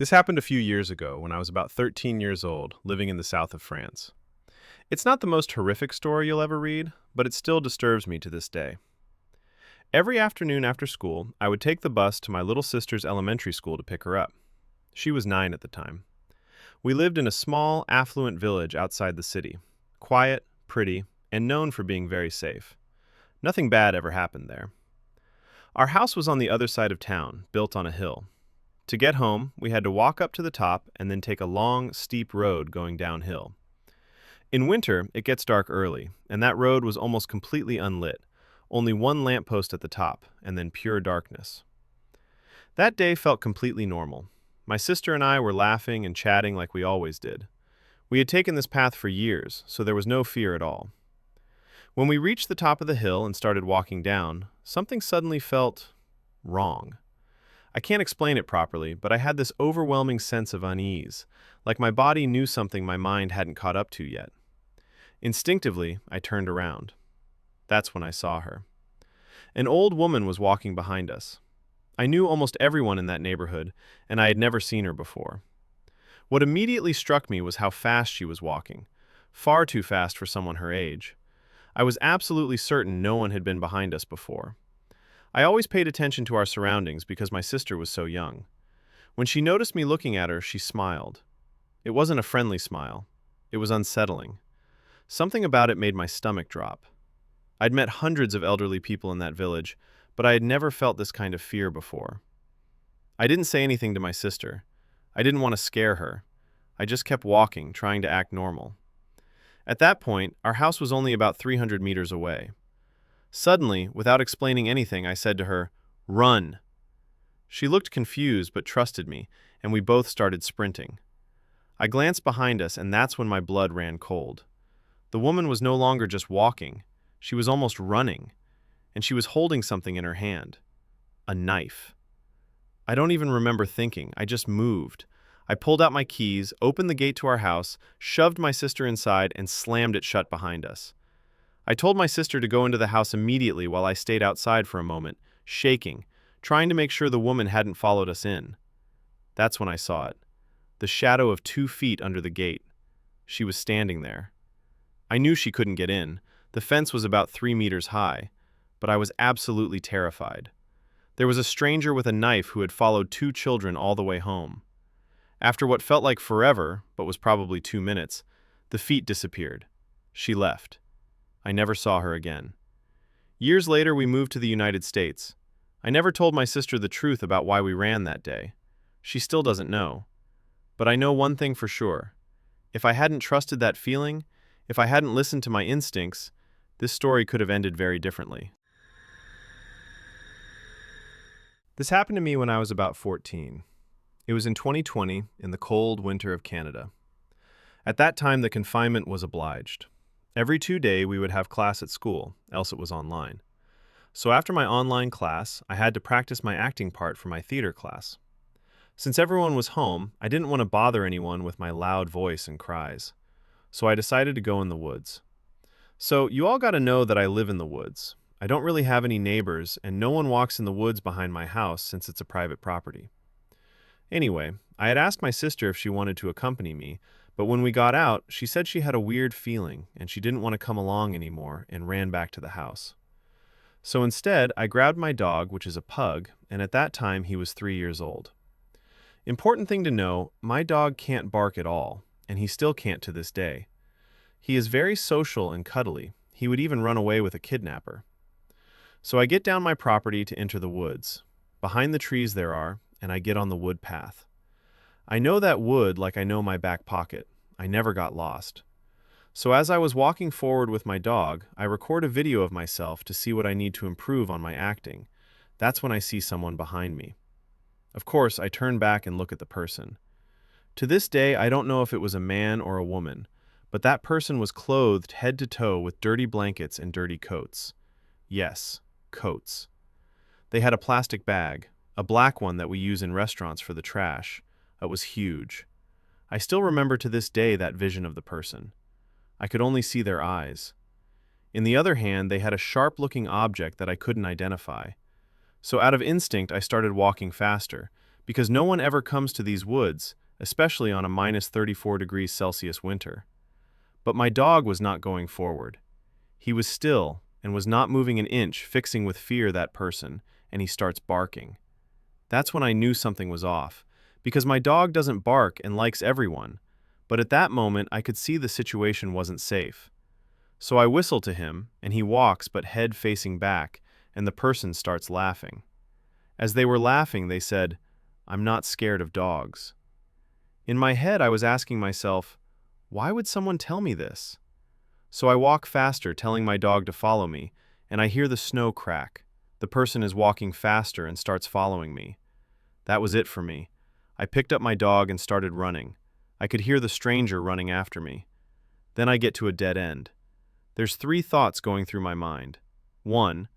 This happened a few years ago when I was about 13 years old, living in the south of France. It's not the most horrific story you'll ever read, but it still disturbs me to this day. Every afternoon after school, I would take the bus to my little sister's elementary school to pick her up. She was 9 at the time. We lived in a small, affluent village outside the city, quiet, pretty, and known for being very safe. Nothing bad ever happened there. Our house was on the other side of town, built on a hill. To get home, we had to walk up to the top and then take a long, steep road going downhill. In winter, it gets dark early, and that road was almost completely unlit, only one lamppost at the top, and then pure darkness. That day felt completely normal. My sister and I were laughing and chatting like we always did. We had taken this path for years, so there was no fear at all. When we reached the top of the hill and started walking down, something suddenly felt wrong. I can't explain it properly, but I had this overwhelming sense of unease, like my body knew something my mind hadn't caught up to yet. Instinctively, I turned around. That's when I saw her. An old woman was walking behind us. I knew almost everyone in that neighborhood, and I had never seen her before. What immediately struck me was how fast she was walking, far too fast for someone her age. I was absolutely certain no one had been behind us before. I always paid attention to our surroundings because my sister was so young. When she noticed me looking at her, she smiled. It wasn't a friendly smile. It was unsettling. Something about it made my stomach drop. I'd met hundreds of elderly people in that village, but I had never felt this kind of fear before. I didn't say anything to my sister. I didn't want to scare her. I just kept walking, trying to act normal. At that point, our house was only about 300 meters away. Suddenly, without explaining anything, I said to her, "Run!" She looked confused but trusted me, and we both started sprinting. I glanced behind us, and that's when my blood ran cold. The woman was no longer just walking. She was almost running, and she was holding something in her hand. A knife. I don't even remember thinking. I just moved. I pulled out my keys, opened the gate to our house, shoved my sister inside, and slammed it shut behind us. I told my sister to go into the house immediately while I stayed outside for a moment, shaking, trying to make sure the woman hadn't followed us in. That's when I saw it. The shadow of 2 feet under the gate. She was standing there. I knew she couldn't get in. The fence was about 3 meters high, but I was absolutely terrified. There was a stranger with a knife who had followed 2 children all the way home. After what felt like forever, but was probably 2 minutes, the feet disappeared. She left. I never saw her again. Years later, we moved to the United States. I never told my sister the truth about why we ran that day. She still doesn't know. But I know one thing for sure. If I hadn't trusted that feeling, if I hadn't listened to my instincts, this story could have ended very differently. This happened to me when I was about 14. It was in 2020, in the cold winter of Canada. At that time, the confinement was obliged. Every 2 days, we would have class at school, else it was online. So after my online class, I had to practice my acting part for my theater class. Since everyone was home, I didn't want to bother anyone with my loud voice and cries. So I decided to go in the woods. So you all got to know that I live in the woods. I don't really have any neighbors, and no one walks in the woods behind my house since it's a private property. Anyway, I had asked my sister if she wanted to accompany me, but when we got out, she said she had a weird feeling and she didn't want to come along anymore and ran back to the house. So instead, I grabbed my dog, which is a pug, and at that time he was 3 years old. Important thing to know, my dog can't bark at all, and he still can't to this day. He is very social and cuddly. He would even run away with a kidnapper. So I get down my property to enter the woods. Behind the trees there are, and I get on the wood path. I know that wood like I know my back pocket. I never got lost. So as I was walking forward with my dog, I record a video of myself to see what I need to improve on my acting. That's when I see someone behind me. Of course, I turn back and look at the person. To this day, I don't know if it was a man or a woman, but that person was clothed head to toe with dirty blankets and dirty coats. Yes, coats. They had a plastic bag, a black one that we use in restaurants for the trash. It was huge. I still remember to this day that vision of the person. I could only see their eyes. In the other hand, they had a sharp-looking object that I couldn't identify. So out of instinct, I started walking faster, because no one ever comes to these woods, especially on a minus 34 degrees Celsius winter. But my dog was not going forward. He was still and was not moving an inch, fixing with fear that person, and he starts barking. That's when I knew something was off, because my dog doesn't bark and likes everyone, but at that moment I could see the situation wasn't safe. So I whistle to him, and he walks but head facing back, and the person starts laughing. As they were laughing, they said, "I'm not scared of dogs." In my head, I was asking myself, why would someone tell me this? So I walk faster, telling my dog to follow me, and I hear the snow crack. The person is walking faster and starts following me. That was it for me. I picked up my dog and started running. I could hear the stranger running after me. Then I get to a dead end. There's 3 thoughts going through my mind. 1,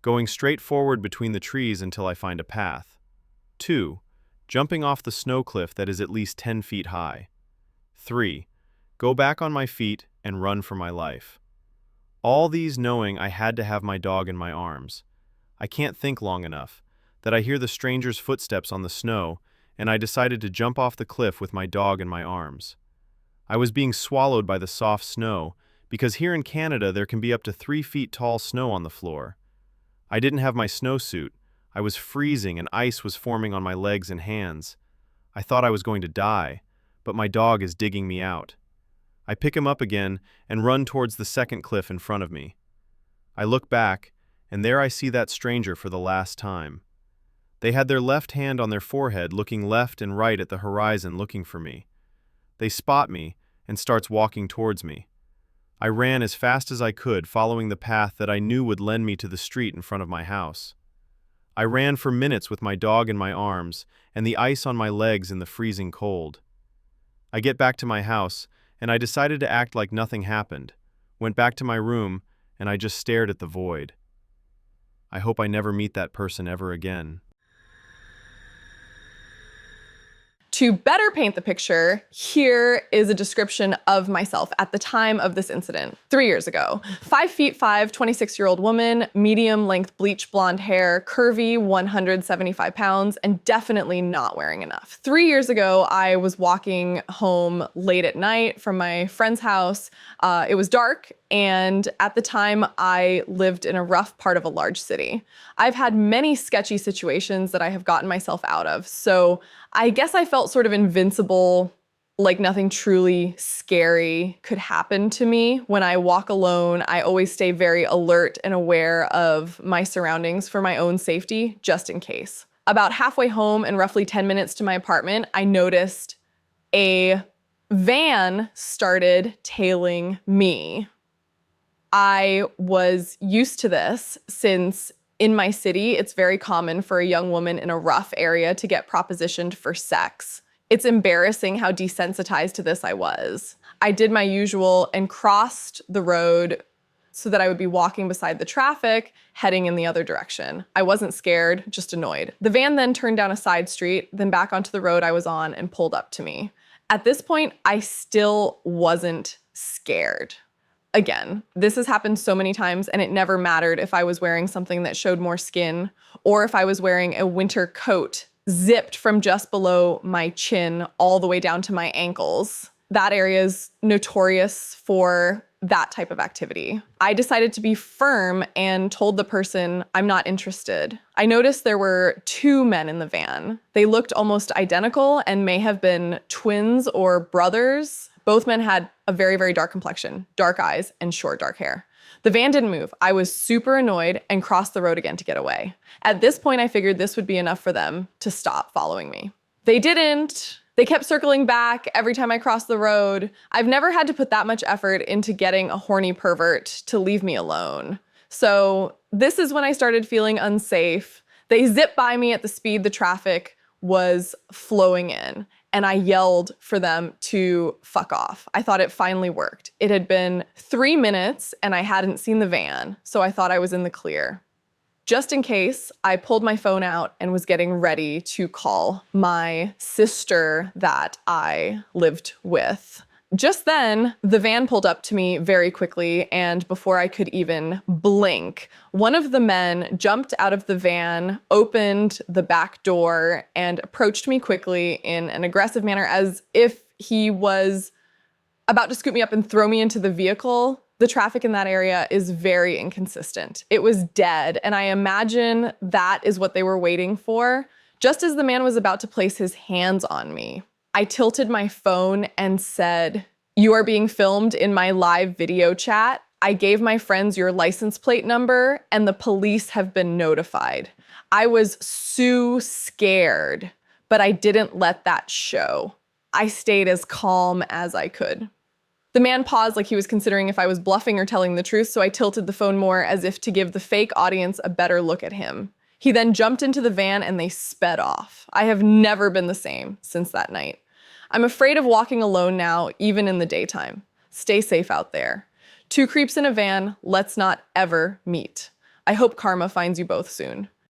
going straight forward between the trees until I find a path. 2, jumping off the snow cliff that is at least 10 feet high. 3, go back on my feet and run for my life. All these knowing I had to have my dog in my arms. I can't think long enough that I hear the stranger's footsteps on the snow, and I decided to jump off the cliff with my dog in my arms. I was being swallowed by the soft snow, because here in Canada there can be up to 3 feet tall snow on the floor. I didn't have my snowsuit. I was freezing and ice was forming on my legs and hands. I thought I was going to die, but my dog is digging me out. I pick him up again and run towards the second cliff in front of me. I look back, and there I see that stranger for the last time. They had their left hand on their forehead, looking left and right at the horizon, looking for me. They spot me and starts walking towards me. I ran as fast as I could, following the path that I knew would lend me to the street in front of my house. I ran for minutes with my dog in my arms and the ice on my legs in the freezing cold. I get back to my house, and I decided to act like nothing happened, went back to my room, and I just stared at the void. I hope I never meet that person ever again. To better paint the picture, here is a description of myself at the time of this incident, 3 years ago. 5'5", 26-year-old woman, medium length bleach blonde hair, curvy, 175 pounds, and definitely not wearing enough. 3 years ago, I was walking home late at night from my friend's house. It was dark, and at the time, I lived in a rough part of a large city. I've had many sketchy situations that I have gotten myself out of, so I guess I felt sort of invincible, like nothing truly scary could happen to me. When I walk alone, I always stay very alert and aware of my surroundings for my own safety, just in case. About halfway home and roughly 10 minutes to my apartment, I noticed a van started tailing me. I was used to this since in my city, it's very common for a young woman in a rough area to get propositioned for sex. It's embarrassing how desensitized to this I was. I did my usual and crossed the road so that I would be walking beside the traffic, heading in the other direction. I wasn't scared, just annoyed. The van then turned down a side street, then back onto the road I was on and pulled up to me. At this point, I still wasn't scared. Again, this has happened so many times, and it never mattered if I was wearing something that showed more skin or if I was wearing a winter coat zipped from just below my chin all the way down to my ankles. That area is notorious for that type of activity. I decided to be firm and told the person I'm not interested. I noticed there were 2 men in the van. They looked almost identical and may have been twins or brothers. Both men had a very, very dark complexion, dark eyes, and short dark hair. The van didn't move. I was super annoyed and crossed the road again to get away. At this point, I figured this would be enough for them to stop following me. They didn't. They kept circling back every time I crossed the road. I've never had to put that much effort into getting a horny pervert to leave me alone. So this is when I started feeling unsafe. They zipped by me at the speed the traffic was flowing in, and I yelled for them to fuck off. I thought it finally worked. It had been 3 minutes and I hadn't seen the van, so I thought I was in the clear. Just in case, I pulled my phone out and was getting ready to call my sister that I lived with. Just then, the van pulled up to me very quickly, and before I could even blink, one of the men jumped out of the van, opened the back door, and approached me quickly in an aggressive manner as if he was about to scoop me up and throw me into the vehicle. The traffic in that area is very inconsistent. It was dead, and I imagine that is what they were waiting for. Just as the man was about to place his hands on me, I tilted my phone and said, "You are being filmed in my live video chat. I gave my friends your license plate number and the police have been notified." I was so scared, but I didn't let that show. I stayed as calm as I could. The man paused like he was considering if I was bluffing or telling the truth, so I tilted the phone more as if to give the fake audience a better look at him. He then jumped into the van and they sped off. I have never been the same since that night. I'm afraid of walking alone now, even in the daytime. Stay safe out there. Two creeps in a van, let's not ever meet. I hope karma finds you both soon.